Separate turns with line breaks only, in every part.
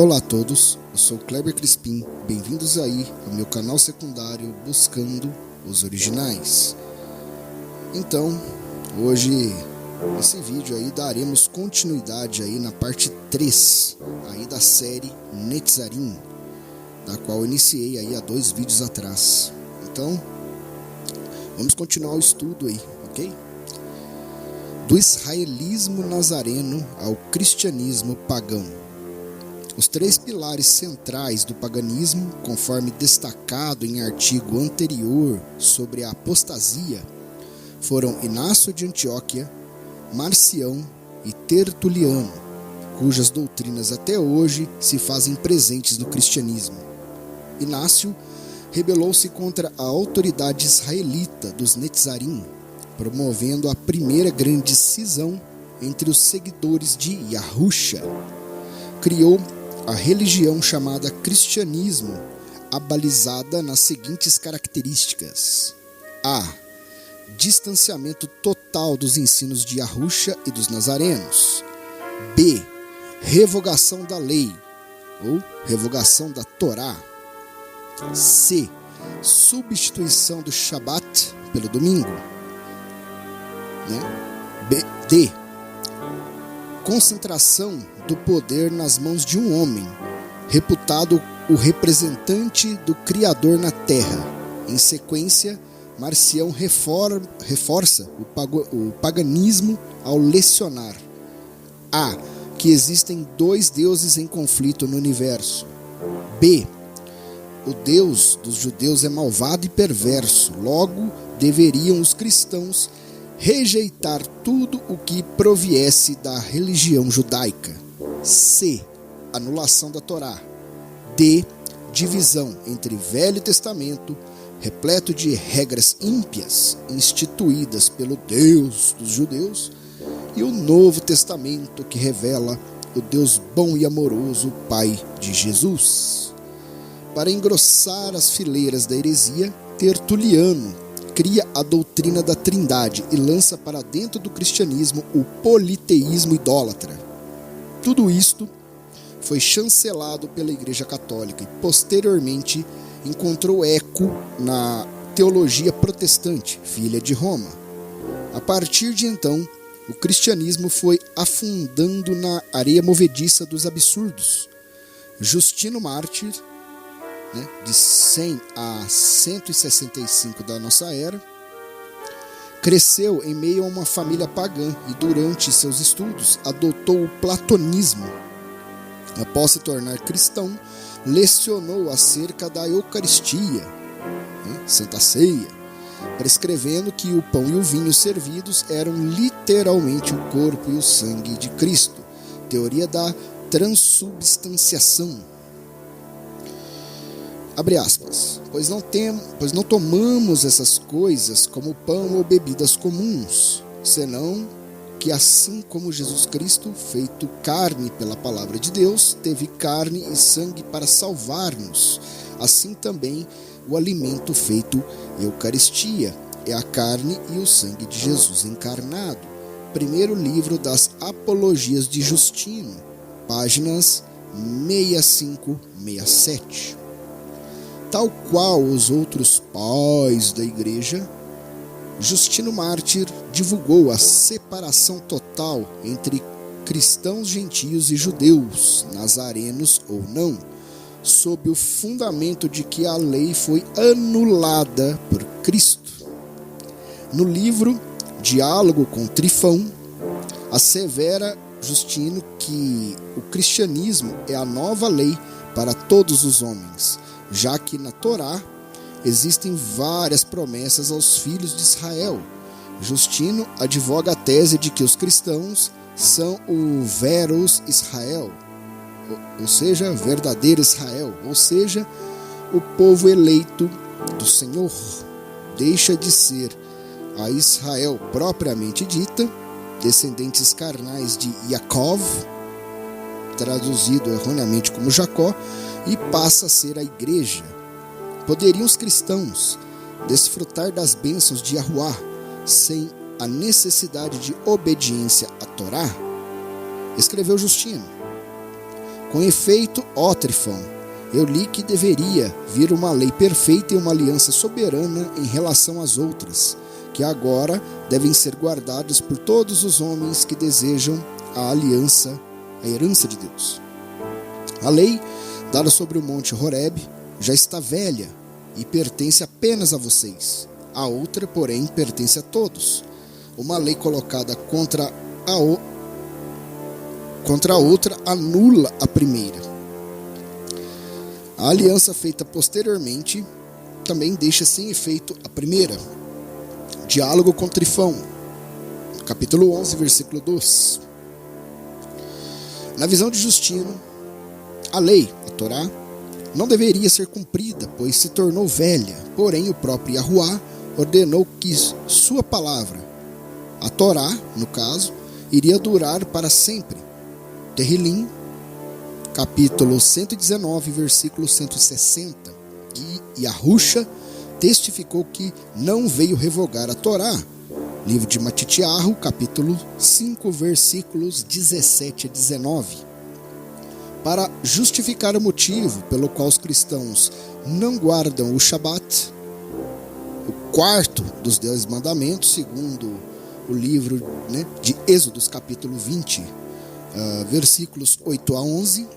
Olá a todos, eu sou Kleber Crispim, bem-vindos aí ao meu canal secundário Buscando os Originais. Então, hoje, nesse vídeo aí, daremos continuidade aí na parte 3 aí da série Netzarim, da qual eu iniciei aí há 2 vídeos atrás. Então, vamos continuar o estudo aí, ok? Do israelismo nazareno ao cristianismo pagão. Os 3 pilares centrais do paganismo, conforme destacado em artigo anterior sobre a apostasia, foram Inácio de Antioquia, Marcião e Tertuliano, cujas doutrinas até hoje se fazem presentes no cristianismo. Inácio rebelou-se contra a autoridade israelita dos Netzarim, promovendo a primeira grande cisão entre os seguidores de Yahusha. Criou a religião chamada cristianismo, abalizada nas seguintes características: a. Distanciamento total dos ensinos de Yahusha e dos nazarenos. B. Revogação da lei, ou revogação da Torá. C. Substituição do Shabat pelo domingo. D. Concentração do poder nas mãos de um homem, reputado o representante do Criador na terra. Em sequência, Marcião reforça o paganismo ao lecionar: a. Que existem 2 deuses em conflito no universo. B. O Deus dos judeus é malvado e perverso, logo deveriam os cristãos rejeitar tudo o que proviesse da religião judaica. C. Anulação da Torá. D. Divisão entre Velho Testamento, repleto de regras ímpias instituídas pelo Deus dos judeus, e o Novo Testamento, que revela o Deus bom e amoroso, Pai de Jesus. Para engrossar as fileiras da heresia, Tertuliano cria a doutrina da Trindade e lança para dentro do cristianismo o politeísmo idólatra. Tudo isto foi chancelado pela Igreja Católica e posteriormente encontrou eco na teologia protestante, filha de Roma. A partir de então, o cristianismo foi afundando na areia movediça dos absurdos. Justino Mártir, de 100 a 165 da nossa era, cresceu em meio a uma família pagã e durante seus estudos adotou o platonismo. Após se tornar cristão, lecionou acerca da Eucaristia, Santa Ceia, prescrevendo que o pão e o vinho servidos eram literalmente o corpo e o sangue de Cristo, teoria da transubstanciação. Abre aspas, pois não tomamos essas coisas como pão ou bebidas comuns, senão que assim como Jesus Cristo, feito carne pela palavra de Deus, teve carne e sangue para salvar-nos, assim também o alimento feito Eucaristia é a carne e o sangue de Jesus encarnado. Primeiro livro das Apologias de Justino, páginas 65-67. Tal qual os outros pais da igreja, Justino Mártir divulgou a separação total entre cristãos gentios e judeus, nazarenos ou não, sob o fundamento de que a lei foi anulada por Cristo. No livro Diálogo com Trifão, assevera Justino que o cristianismo é a nova lei para todos os homens, já que na Torá existem várias promessas aos filhos de Israel. Justino advoga a tese de que os cristãos são o Veros Israel, ou seja, verdadeiro Israel, ou seja, o povo eleito do Senhor. Deixa de ser a Israel propriamente dita, descendentes carnais de Yaakov, traduzido erroneamente como Jacó, e passa a ser a igreja. Poderiam os cristãos desfrutar das bênçãos de Yahuwá sem a necessidade de obediência à Torá? Escreveu Justino. Com efeito, ó Trifão, eu li que deveria vir uma lei perfeita e uma aliança soberana em relação às outras, que agora devem ser guardadas por todos os homens que desejam a aliança, a herança de Deus. A lei, dada sobre o monte Horeb, já está velha e pertence apenas a vocês. A outra, porém, pertence a todos. Uma lei colocada contra a outra anula a primeira. A aliança feita posteriormente também deixa sem efeito a primeira. Diálogo com Trifão, capítulo 11, versículo 2. Na visão de Justino, a lei, a Torá, não deveria ser cumprida, pois se tornou velha. Porém, o próprio Yahuwá ordenou que sua palavra, a Torá, no caso, iria durar para sempre. Terrilim, capítulo 119, versículo 160. E Yahusha testificou que não veio revogar a Torá. Livro de Matitiahu, capítulo 5, versículos 17 a 19. Para justificar o motivo pelo qual os cristãos não guardam o Shabat, o quarto dos 10 mandamentos, segundo o livro de Êxodos, capítulo 20, versículos 8 a 11,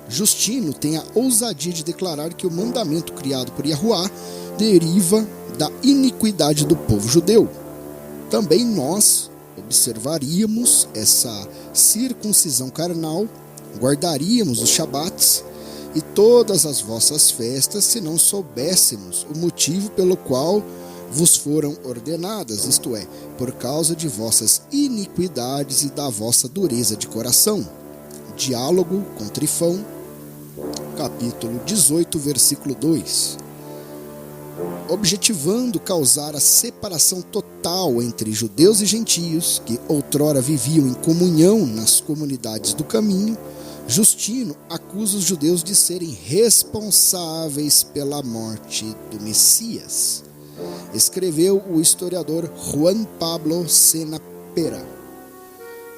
Justino tem a ousadia de declarar que o mandamento criado por Yahuwá deriva da iniquidade do povo judeu. Também nós observaríamos essa circuncisão carnal, guardaríamos os Shabats e todas as vossas festas, se não soubéssemos o motivo pelo qual vos foram ordenadas, isto é, por causa de vossas iniquidades e da vossa dureza de coração. Diálogo com Trifão, capítulo 18, versículo 2. Objetivando causar a separação total entre judeus e gentios, que outrora viviam em comunhão nas comunidades do caminho, Justino acusa os judeus de serem responsáveis pela morte do Messias. Escreveu o historiador Juan Pablo Senapera.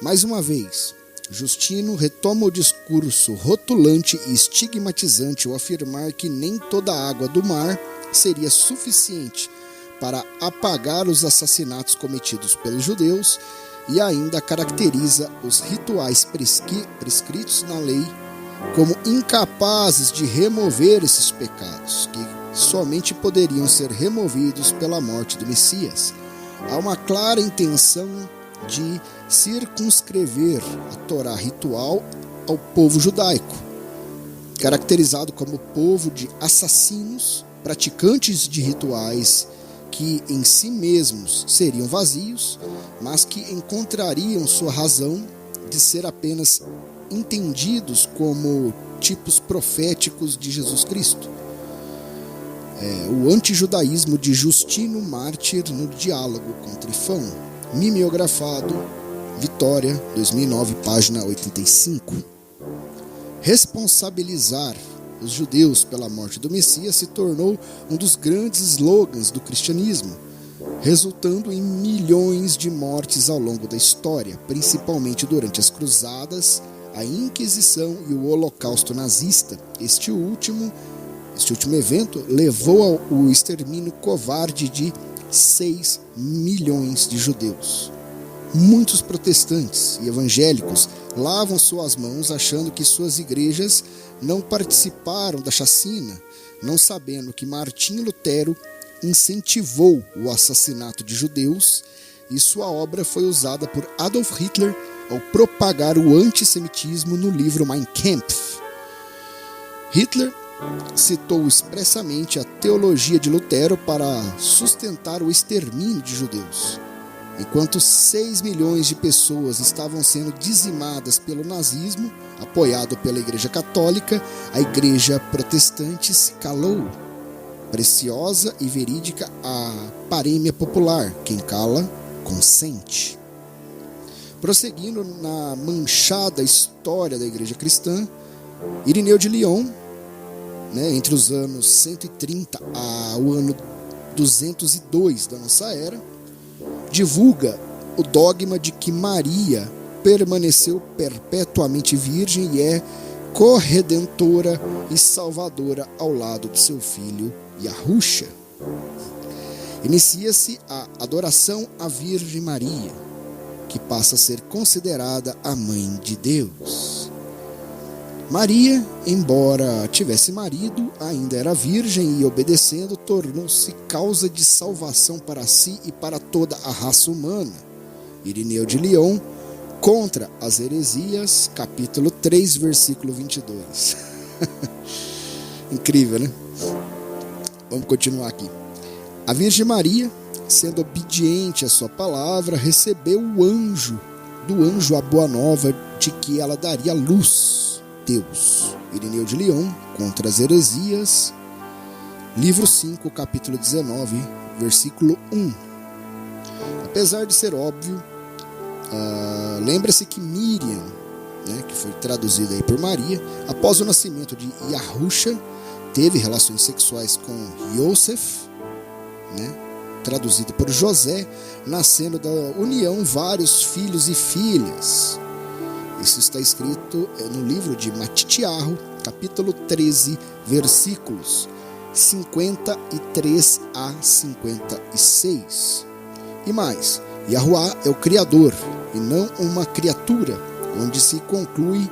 Mais uma vez, Justino retoma o discurso rotulante e estigmatizante ao afirmar que nem toda a água do mar seria suficiente para apagar os assassinatos cometidos pelos judeus e ainda caracteriza os rituais prescritos na lei como incapazes de remover esses pecados, que somente poderiam ser removidos pela morte do Messias. Há uma clara intenção de circunscrever a Torá ritual ao povo judaico, caracterizado como povo de assassinos, praticantes de rituais que em si mesmos seriam vazios, mas que encontrariam sua razão de ser apenas entendidos como tipos proféticos de Jesus Cristo. O antijudaísmo de Justino Mártir no Diálogo com Trifão, mimeografado, Vitória, 2009, página 85. Responsabilizar os judeus pela morte do Messias se tornou um dos grandes slogans do cristianismo, resultando em milhões de mortes ao longo da história, principalmente durante as cruzadas, a Inquisição e o Holocausto nazista. Este último evento levou ao extermínio covarde de 6 milhões de judeus. Muitos protestantes e evangélicos lavam suas mãos achando que suas igrejas não participaram da chacina, não sabendo que Martinho Lutero incentivou o assassinato de judeus e sua obra foi usada por Adolf Hitler ao propagar o antissemitismo no livro Mein Kampf. Hitler citou expressamente a teologia de Lutero para sustentar o extermínio de judeus. Enquanto 6 milhões de pessoas estavam sendo dizimadas pelo nazismo, apoiado pela Igreja Católica, a Igreja Protestante se calou. Preciosa e verídica a parêmia popular, quem cala, consente. Prosseguindo na manchada história da Igreja Cristã, Irineu de Lyon, entre os anos 130 ao ano 202 da nossa era, divulga o dogma de que Maria permaneceu perpetuamente virgem e é corredentora e salvadora ao lado de seu filho Yahusha. Inicia-se a adoração à Virgem Maria, que passa a ser considerada a Mãe de Deus. Maria, embora tivesse marido, ainda era virgem e, obedecendo, tornou-se causa de salvação para si e para toda a raça humana. Irineu de Lyon, contra as heresias, capítulo 3, versículo 22. Incrível, né? Vamos continuar aqui. A Virgem Maria, sendo obediente à sua palavra, recebeu do anjo a boa nova de que ela daria luz. Deus. Irineu de Lyon, contra as heresias, livro 5, capítulo 19, versículo 1. Apesar de ser óbvio, lembra-se que Miriam, né, que foi traduzida aí por Maria, após o nascimento de Yahusha, teve relações sexuais com Yosef, né, traduzido por José, nascendo da união vários filhos e filhas. Isso está escrito no livro de Matitiahu, capítulo 13, versículos 53 a 56. E mais, Yahuwá é o Criador e não uma criatura, onde se conclui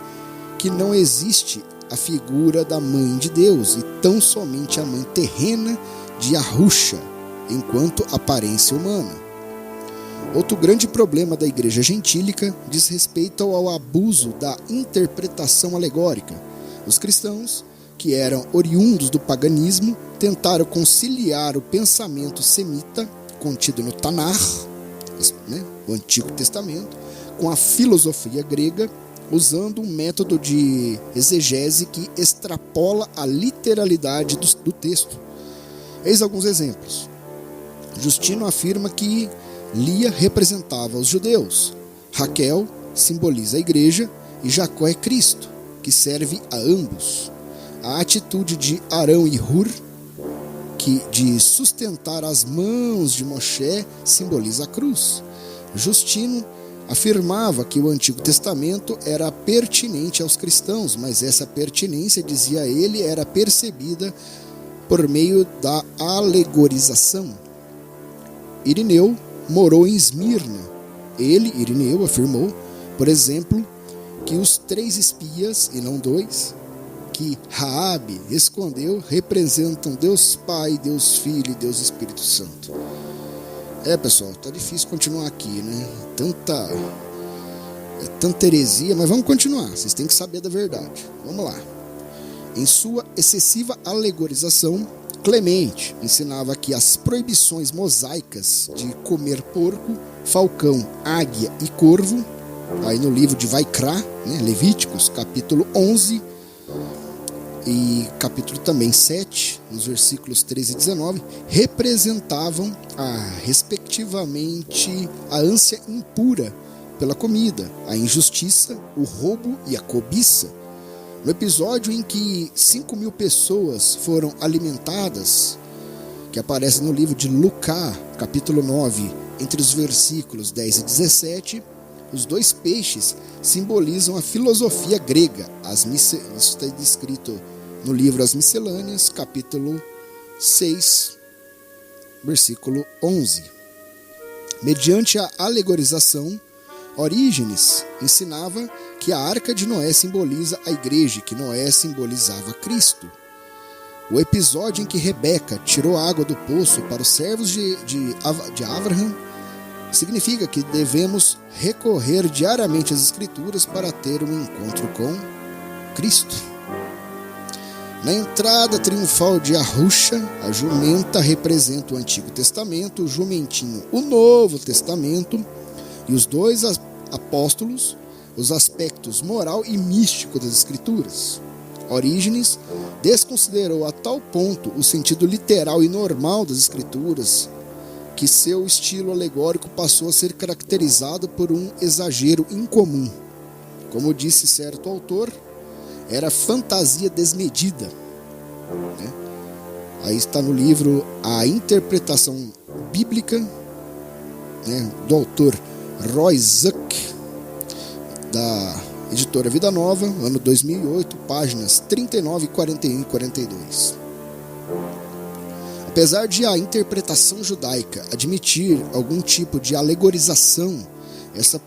que não existe a figura da Mãe de Deus e tão somente a mãe terrena de Yahusha, enquanto aparência humana. Outro grande problema da igreja gentílica diz respeito ao abuso da interpretação alegórica. Os cristãos, que eram oriundos do paganismo, tentaram conciliar o pensamento semita contido no Tanar, né, o Antigo Testamento, com a filosofia grega, usando um método de exegese que extrapola a literalidade do texto. Eis alguns exemplos. Justino afirma que Lia representava os judeus, Raquel simboliza a igreja e Jacó é Cristo, que serve a ambos. A atitude de Arão e Hur, que de sustentar as mãos de Moshe, simboliza a cruz. Justino afirmava que o Antigo Testamento era pertinente aos cristãos, mas essa pertinência, dizia ele, era percebida por meio da alegorização. Irineu morou em Esmirna. Ele, Irineu, afirmou, por exemplo, que os 3 espias, e não 2, que Raabe escondeu, representam Deus Pai, Deus Filho e Deus Espírito Santo. Pessoal, tá difícil continuar aqui, né? Tanta heresia, mas vamos continuar, vocês têm que saber da verdade. Vamos lá. Em sua excessiva alegorização, Clemente ensinava que as proibições mosaicas de comer porco, falcão, águia e corvo, aí no livro de Vaikra, né, Levíticos, capítulo 11 e capítulo também 7, nos versículos 13 e 19, representavam respectivamente a ânsia impura pela comida, a injustiça, o roubo e a cobiça. No episódio em que 5.000 pessoas foram alimentadas, que aparece no livro de Lucas, capítulo 9, entre os versículos 10 e 17, os 2 peixes simbolizam a filosofia grega. Isso está descrito no livro As Miscelâneas, capítulo 6, versículo 11. Mediante a alegorização, Orígenes ensinava que a Arca de Noé simboliza a igreja, que Noé simbolizava Cristo. O episódio em que Rebeca tirou a água do poço para os servos de Abraham significa que devemos recorrer diariamente às Escrituras para ter um encontro com Cristo. Na entrada triunfal de Yahusha, a jumenta representa o Antigo Testamento, o jumentinho o Novo Testamento, e os 2 apóstolos, os aspectos moral e místico das Escrituras. Orígenes desconsiderou a tal ponto o sentido literal e normal das Escrituras, que seu estilo alegórico passou a ser caracterizado por um exagero incomum. Como disse certo autor, era fantasia desmedida. Né? Aí está no livro A Interpretação Bíblica, né, do autor Roy Zuck, da Editora Vida Nova, ano 2008, páginas 39, 41 e 42. Apesar de a interpretação judaica admitir algum tipo de alegorização, essa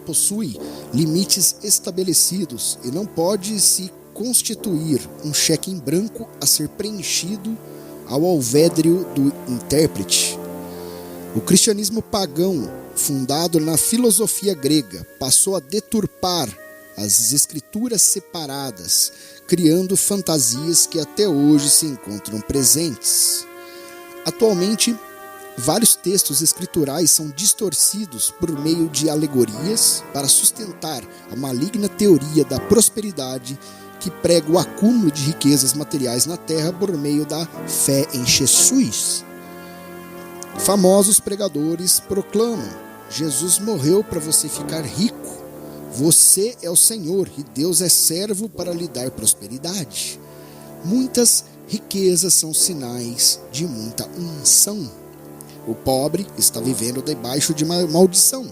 possui limites estabelecidos e não pode se constituir um cheque em branco a ser preenchido ao alvédrio do intérprete. O cristianismo pagão, fundado na filosofia grega, passou a deturpar as escrituras separadas, criando fantasias que até hoje se encontram presentes. Atualmente, vários textos escriturais são distorcidos por meio de alegorias para sustentar a maligna teoria da prosperidade que prega o acúmulo de riquezas materiais na terra por meio da fé em Jesus. Famosos pregadores proclamam: Jesus morreu para você ficar rico. Você é o Senhor e Deus é servo para lhe dar prosperidade. Muitas riquezas são sinais de muita unção. O pobre está vivendo debaixo de uma maldição.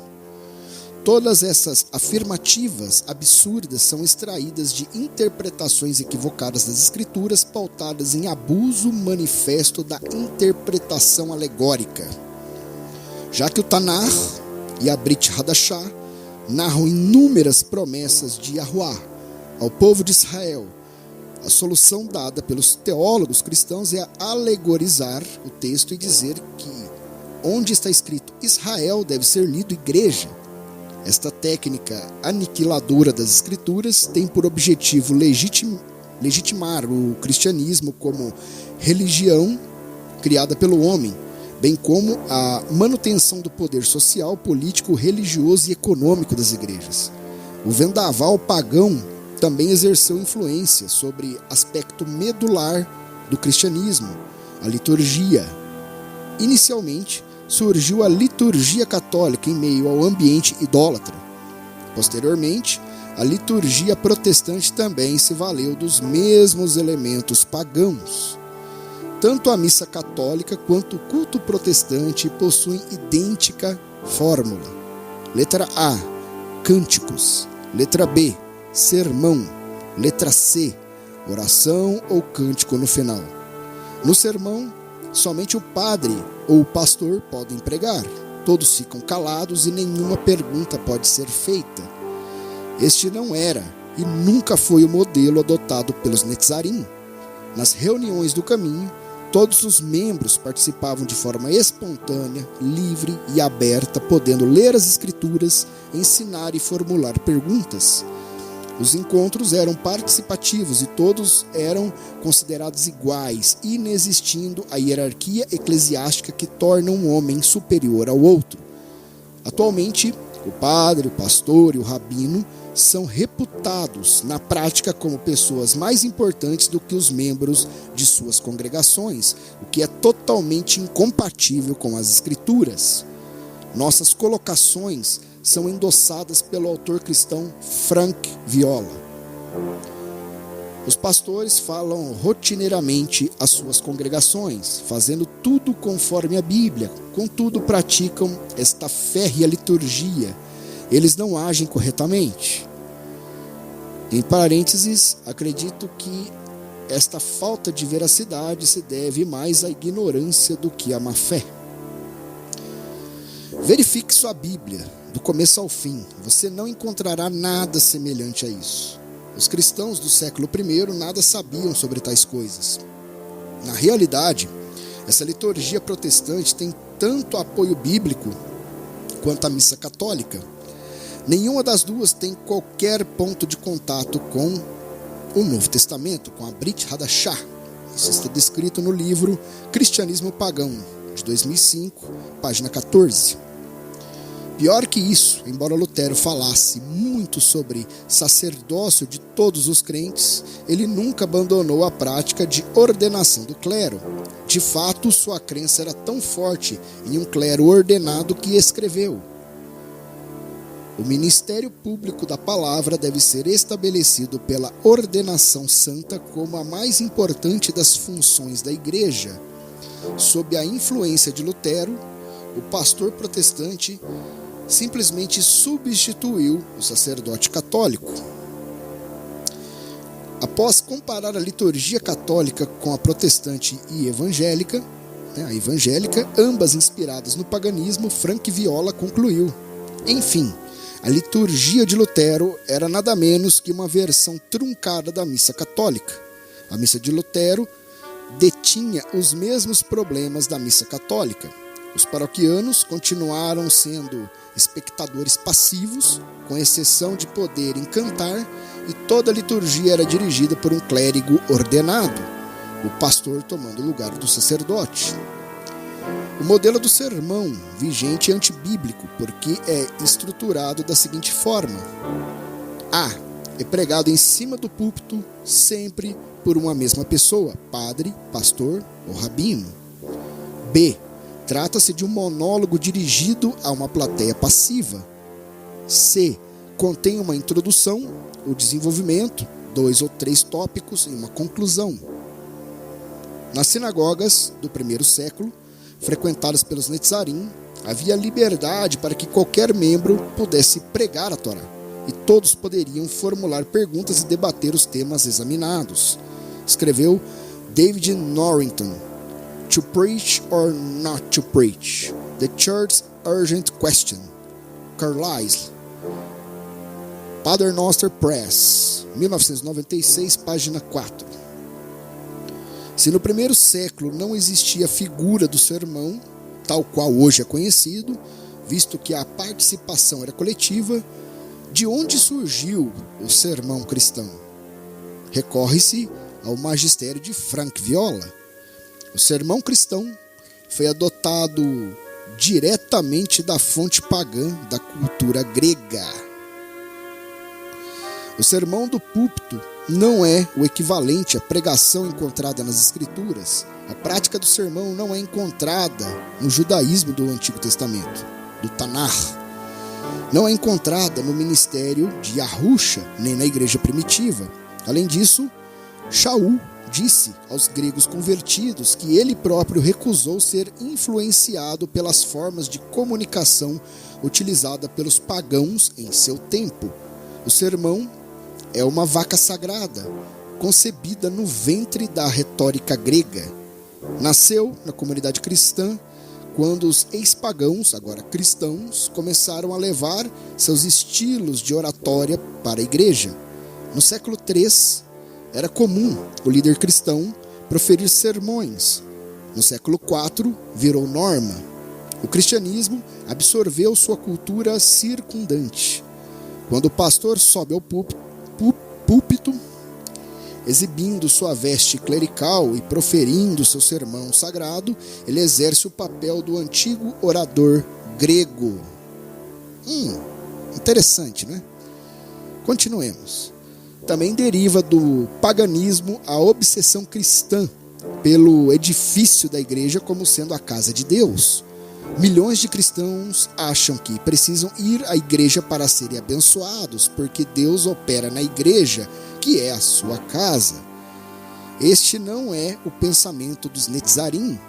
Todas essas afirmativas absurdas são extraídas de interpretações equivocadas das Escrituras, pautadas em abuso manifesto da interpretação alegórica. Já que o Tanar e a Brit Hadashah narram inúmeras promessas de Yahuwah ao povo de Israel, a solução dada pelos teólogos cristãos é alegorizar o texto e dizer que onde está escrito Israel deve ser lido igreja. Esta técnica aniquiladora das escrituras tem por objetivo legitimar o cristianismo como religião criada pelo homem, bem como a manutenção do poder social, político, religioso e econômico das igrejas. O vendaval pagão também exerceu influência sobre aspecto medular do cristianismo, a liturgia. Inicialmente, surgiu a liturgia católica em meio ao ambiente idólatra. Posteriormente, a liturgia protestante também se valeu dos mesmos elementos pagãos. Tanto a missa católica quanto o culto protestante possuem idêntica fórmula. Letra A, cânticos. Letra B, sermão. Letra C, oração ou cântico no final. No sermão, somente o padre ou o pastor podem pregar. Todos ficam calados e nenhuma pergunta pode ser feita. Este não era e nunca foi o modelo adotado pelos Netzarim. Nas reuniões do caminho, todos os membros participavam de forma espontânea, livre e aberta, podendo ler as escrituras, ensinar e formular perguntas. Os encontros eram participativos e todos eram considerados iguais, inexistindo a hierarquia eclesiástica que torna um homem superior ao outro. Atualmente, o padre, o pastor e o rabino são reputados na prática como pessoas mais importantes do que os membros de suas congregações, o que é totalmente incompatível com as escrituras. Nossas colocações são endossadas pelo autor cristão Frank Viola. Os pastores falam rotineiramente às suas congregações, fazendo tudo conforme a Bíblia, contudo praticam esta férrea liturgia. Eles não agem corretamente. Em parênteses, acredito que esta falta de veracidade se deve mais à ignorância do que à má fé. Verifique sua Bíblia, do começo ao fim. Você não encontrará nada semelhante a isso. Os cristãos do século I nada sabiam sobre tais coisas. Na realidade, essa liturgia protestante tem tanto apoio bíblico quanto a missa católica. Nenhuma das duas tem qualquer ponto de contato com o Novo Testamento, com a Brit Hadashah. Isso está descrito no livro Cristianismo Pagão, de 2005, página 14. Pior que isso, embora Lutero falasse muito sobre sacerdócio de todos os crentes, ele nunca abandonou a prática de ordenação do clero. De fato, sua crença era tão forte em um clero ordenado que escreveu: o ministério público da palavra deve ser estabelecido pela ordenação santa como a mais importante das funções da igreja. Sob a influência de Lutero, o pastor protestante simplesmente substituiu o sacerdote católico. Após comparar a liturgia católica com a protestante e evangélica, a evangélica, ambas inspiradas no paganismo, Frank Viola concluiu: enfim, a liturgia de Lutero era nada menos que uma versão truncada da missa católica. A missa de Lutero detinha os mesmos problemas da missa católica. Os paroquianos continuaram sendo espectadores passivos, com exceção de poderem cantar, e toda a liturgia era dirigida por um clérigo ordenado, o pastor tomando o lugar do sacerdote. O modelo do sermão vigente é antibíblico, porque é estruturado da seguinte forma: A. É pregado em cima do púlpito, sempre por uma mesma pessoa, padre, pastor ou rabino. B. Trata-se de um monólogo dirigido a uma plateia passiva. C. Contém uma introdução, o desenvolvimento, 2 ou 3 tópicos e uma conclusão. Nas sinagogas do primeiro século, frequentadas pelos Netzarim, havia liberdade para que qualquer membro pudesse pregar a Torá, e todos poderiam formular perguntas e debater os temas examinados. Escreveu David Norrington: To Preach or Not to Preach? The Church's Urgent Question. Carlisle. Paternoster Press, 1996, página 4. Se no primeiro século não existia a figura do sermão, tal qual hoje é conhecido, visto que a participação era coletiva, de onde surgiu o sermão cristão? Recorre-se ao magistério de Frank Viola. O sermão cristão foi adotado diretamente da fonte pagã da cultura grega. O sermão do púlpito não é o equivalente à pregação encontrada nas Escrituras. A prática do sermão não é encontrada no judaísmo do Antigo Testamento, do Tanar. Não é encontrada no ministério de Yahusha, nem na igreja primitiva. Além disso, Shaul disse aos gregos convertidos que ele próprio recusou ser influenciado pelas formas de comunicação utilizadas pelos pagãos em seu tempo. O sermão é uma vaca sagrada, concebida no ventre da retórica grega. Nasceu na comunidade cristã quando os ex-pagãos, agora cristãos, começaram a levar seus estilos de oratória para a igreja. No século III, era comum o líder cristão proferir sermões. No século IV, virou norma. O cristianismo absorveu sua cultura circundante. Quando o pastor sobe ao púlpito, exibindo sua veste clerical e proferindo seu sermão sagrado, ele exerce o papel do antigo orador grego. Interessante, né? Continuemos. Também deriva do paganismo a obsessão cristã pelo edifício da igreja como sendo a casa de Deus. Milhões de cristãos acham que precisam ir à igreja para serem abençoados, porque Deus opera na igreja, que é a sua casa. Este não é o pensamento dos Netzarim,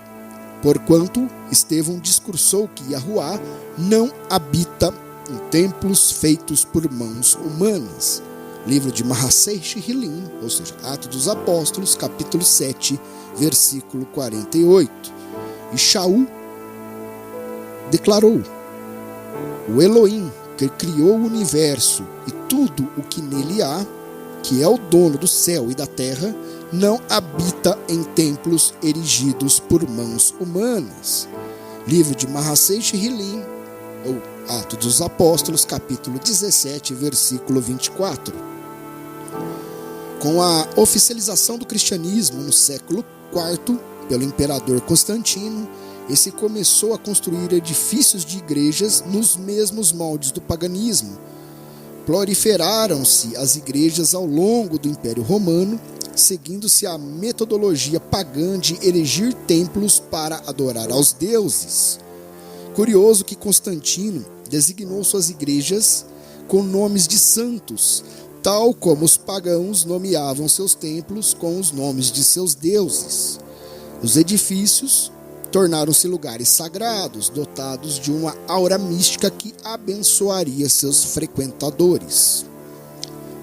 porquanto Estevão discursou que Yahuwá não habita em templos feitos por mãos humanas. Livro de Maaseh Shilhim, ou seja, Atos dos Apóstolos, capítulo 7, versículo 48. E Shaul declarou: o Elohim, que criou o universo e tudo o que nele há, que é o dono do céu e da terra, não habita em templos erigidos por mãos humanas. Livro de Maaseh Shilhim, ou Atos dos Apóstolos, capítulo 17, versículo 24. Com a oficialização do cristianismo no século IV, pelo imperador Constantino, esse começou a construir edifícios de igrejas nos mesmos moldes do paganismo. Proliferaram-se as igrejas ao longo do Império Romano, seguindo-se a metodologia pagã de erigir templos para adorar aos deuses. Curioso que Constantino designou suas igrejas com nomes de santos, tal como os pagãos nomeavam seus templos com os nomes de seus deuses. Os edifícios tornaram-se lugares sagrados, dotados de uma aura mística que abençoaria seus frequentadores.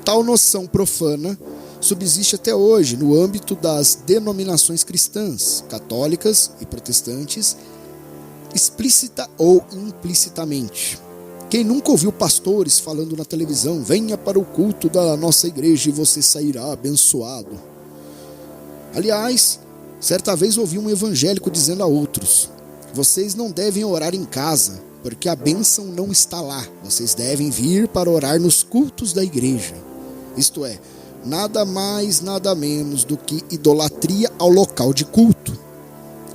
Tal noção profana subsiste até hoje no âmbito das denominações cristãs, católicas e protestantes, explícita ou implicitamente. Quem nunca ouviu pastores falando na televisão: venha para o culto da nossa igreja e você sairá abençoado? Aliás, certa vez ouvi um evangélico dizendo a outros: vocês não devem orar em casa, porque a bênção não está lá. Vocês devem vir para orar nos cultos da igreja. Isto é, nada mais, nada menos do que idolatria ao local de culto.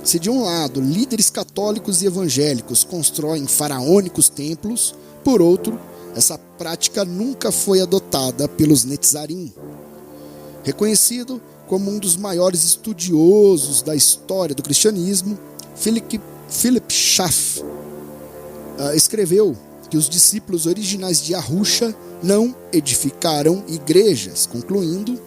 Se de um lado líderes católicos e evangélicos constroem faraônicos templos, por outro, essa prática nunca foi adotada pelos Netzarim. Reconhecido como um dos maiores estudiosos da história do cristianismo, Philip Schaff escreveu que os discípulos originais de Yahusha não edificaram igrejas, concluindo: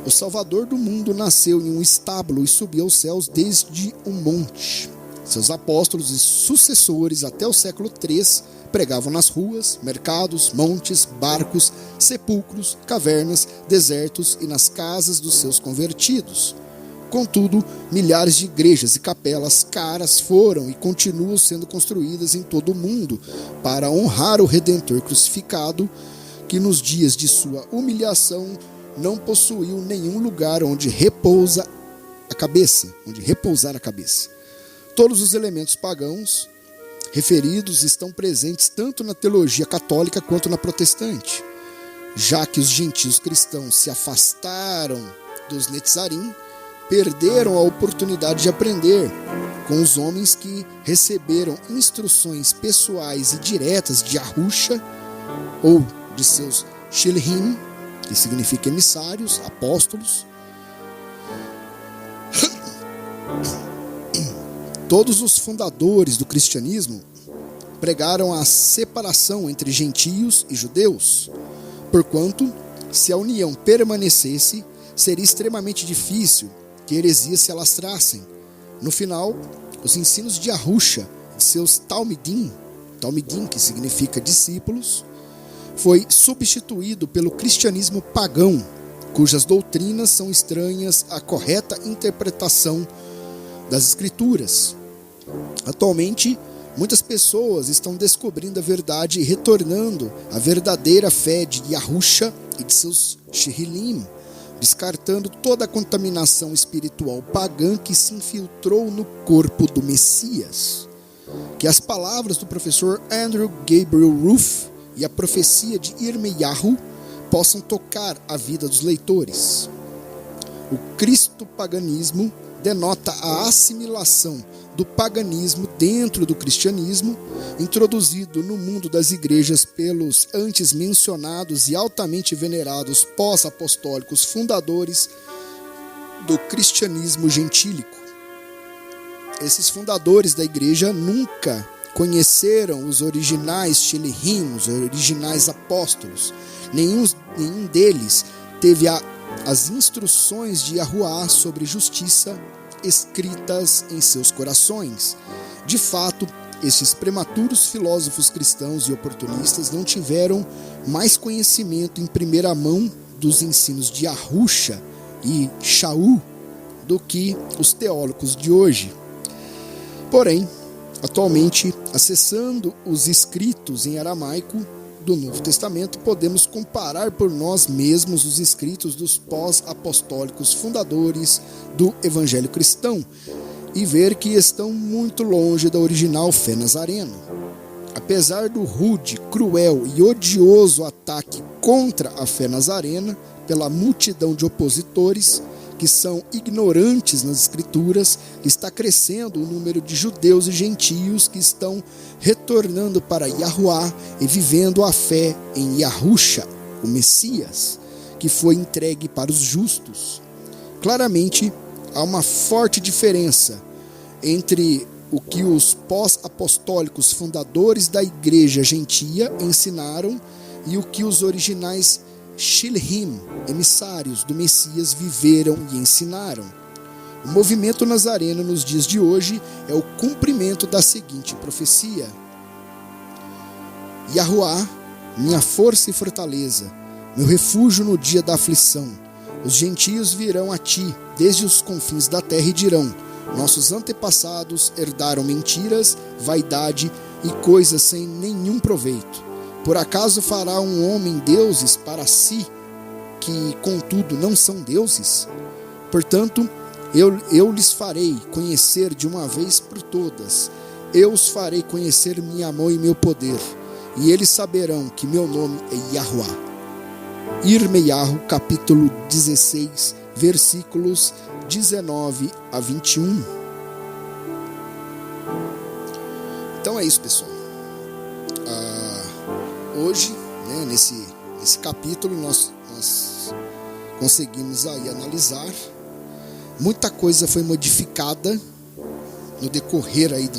o Salvador do mundo nasceu em um estábulo e subiu aos céus desde um monte. Seus apóstolos e sucessores até o século III pregavam nas ruas, mercados, montes, barcos, sepulcros, cavernas, desertos e nas casas dos seus convertidos. Contudo, milhares de igrejas e capelas caras foram e continuam sendo construídas em todo o mundo para honrar o Redentor crucificado, que nos dias de sua humilhação não possuiu nenhum lugar onde repousar a cabeça. Todos os elementos pagãos referidos estão presentes tanto na teologia católica quanto na protestante. Já que os gentios cristãos se afastaram dos Netzarim, perderam a oportunidade de aprender com os homens que receberam instruções pessoais e diretas de Yahusha ou de seus Shilhim, que significa emissários, apóstolos. Todos os fundadores do cristianismo pregaram a separação entre gentios e judeus, porquanto, se a união permanecesse, seria extremamente difícil que heresias se alastrassem. No final, os ensinos de Yahusha e de seus Talmidim, que significa discípulos, foi substituído pelo cristianismo pagão, cujas doutrinas são estranhas à correta interpretação das Escrituras. Atualmente, muitas pessoas estão descobrindo a verdade e retornando à verdadeira fé de Yahusha e de seus Shehilim, descartando toda a contaminação espiritual pagã que se infiltrou no corpo do Messias. Que as palavras do professor Andrew Gabriel Roof e a profecia de Irmeyahu possam tocar a vida dos leitores. O cristo-paganismo denota a assimilação do paganismo dentro do cristianismo, introduzido no mundo das igrejas pelos antes mencionados e altamente venerados pós-apostólicos fundadores do cristianismo gentílico. Esses fundadores da igreja nunca conheceram os originais Shilhim, os originais apóstolos. Nenhum deles teve as instruções de Yahuwah sobre justiça escritas em seus corações. De fato, estes prematuros filósofos cristãos e oportunistas não tiveram mais conhecimento em primeira mão dos ensinos de Yahusha e Shaul do que os teólogos de hoje. Porém, atualmente, acessando os escritos em aramaico do Novo Testamento, podemos comparar por nós mesmos os escritos dos pós-apostólicos fundadores do Evangelho cristão e ver que estão muito longe da original fé nazarena. Apesar do rude, cruel e odioso ataque contra a fé nazarena pela multidão de opositores que são ignorantes nas Escrituras, está crescendo o número de judeus e gentios que estão retornando para Yahuwah e vivendo a fé em Yahusha, o Messias, que foi entregue para os justos. Claramente, há uma forte diferença entre o que os pós-apostólicos fundadores da igreja gentia ensinaram e o que os originais Shilhim, emissários do Messias, viveram e ensinaram. O movimento nazareno nos dias de hoje é o cumprimento da seguinte profecia: Yahuwah, minha força e fortaleza, meu refúgio no dia da aflição, Os gentios virão a ti desde os confins da terra e dirão: nossos antepassados herdaram mentiras, vaidade e coisas sem nenhum proveito. Por acaso fará um homem deuses para si, que contudo não são deuses? Portanto, eu lhes farei conhecer de uma vez por todas. Eu os farei conhecer minha mão e meu poder, e eles saberão que meu nome é Yahuwá. Irmeiahu, capítulo 16, versículos 19 a 21. Então é isso, pessoal. Hoje, né, nesse capítulo, nós conseguimos aí analisar. Muita coisa foi modificada no decorrer aí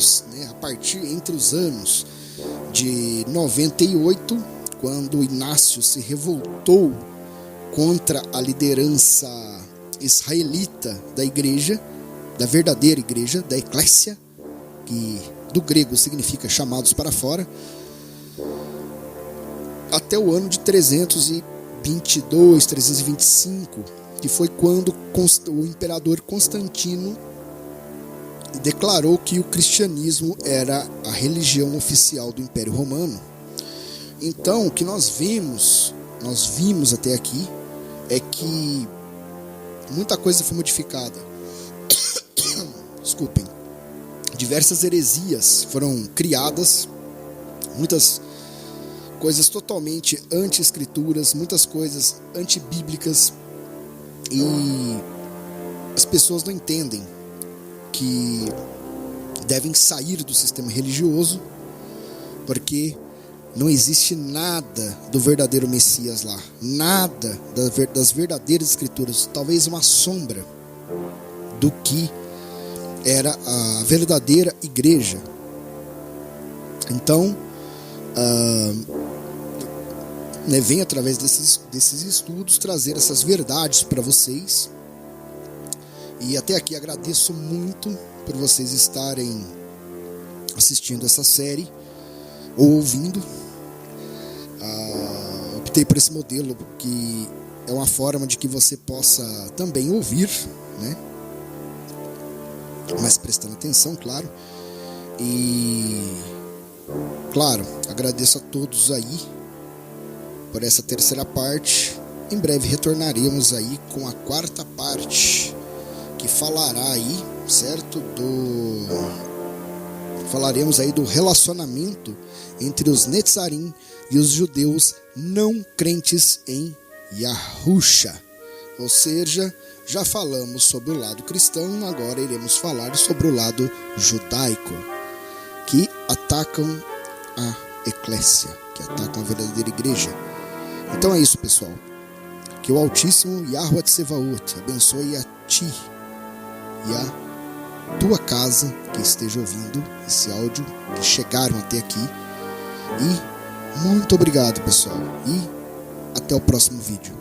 a partir entre os anos de 98, quando Inácio se revoltou contra a liderança israelita da igreja, da verdadeira igreja, da eclésia, que do grego significa chamados para fora, até o ano de 322, 325, que foi quando o imperador Constantino declarou que o cristianismo era a religião oficial do Império Romano. Então, o que nós vimos até aqui, é que muita coisa foi modificada. Desculpem. Diversas heresias foram criadas, muitas coisas totalmente anti-escrituras, muitas coisas antibíblicas, e as pessoas não entendem que devem sair do sistema religioso, porque não existe nada do verdadeiro Messias lá, nada das verdadeiras escrituras, talvez uma sombra do que era a verdadeira igreja. Então, vem através desses estudos trazer essas verdades para vocês. E até aqui agradeço muito por vocês estarem assistindo essa série ou ouvindo. Optei por esse modelo que é uma forma de que você possa também ouvir, né? Mas prestando atenção, claro. E claro, agradeço a todos aí por essa terceira parte. Em breve retornaremos aí com a quarta parte, que falará aí, certo? Falaremos aí do relacionamento entre os Netzarim e os judeus não crentes em Yahusha. Ou seja, já falamos sobre o lado cristão, agora iremos falar sobre o lado judaico, que atacam a eclésia, que atacam a verdadeira igreja. Então é isso, pessoal. Que o Altíssimo Yahuwá Tsevaot abençoe a ti e a tua casa que esteja ouvindo esse áudio, que chegaram até aqui. E muito obrigado, pessoal. E até o próximo vídeo.